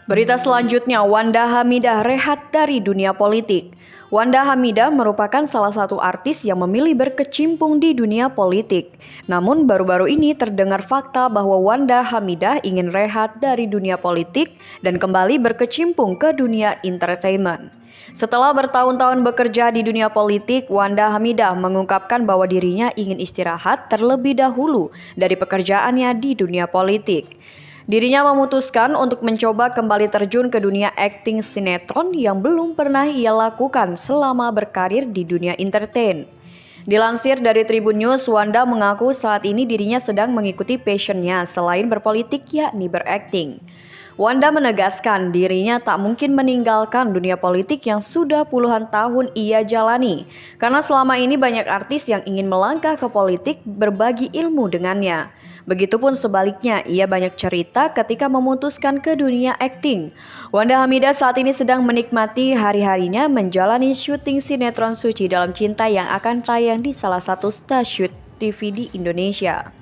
Berita selanjutnya, Wanda Hamidah rehat dari dunia politik. Wanda Hamidah merupakan salah satu artis yang memilih berkecimpung di dunia politik. Namun baru-baru ini terdengar fakta bahwa Wanda Hamidah ingin rehat dari dunia politik dan kembali berkecimpung ke dunia entertainment. Setelah bertahun-tahun bekerja di dunia politik, Wanda Hamidah mengungkapkan bahwa dirinya ingin istirahat terlebih dahulu dari pekerjaannya di dunia politik. Dirinya memutuskan untuk mencoba kembali terjun ke dunia akting sinetron yang belum pernah ia lakukan selama berkarir di dunia entertain. Dilansir dari Tribun News, Wanda mengaku saat ini dirinya sedang mengikuti passionnya selain berpolitik, yakni berakting. Wanda menegaskan dirinya tak mungkin meninggalkan dunia politik yang sudah puluhan tahun ia jalani, karena selama ini banyak artis yang ingin melangkah ke politik berbagi ilmu dengannya. Begitupun sebaliknya, ia banyak cerita ketika memutuskan ke dunia akting. Wanda Hamidah saat ini sedang menikmati hari-harinya menjalani syuting sinetron Suci Dalam Cinta yang akan tayang di salah satu stasiun TV di Indonesia.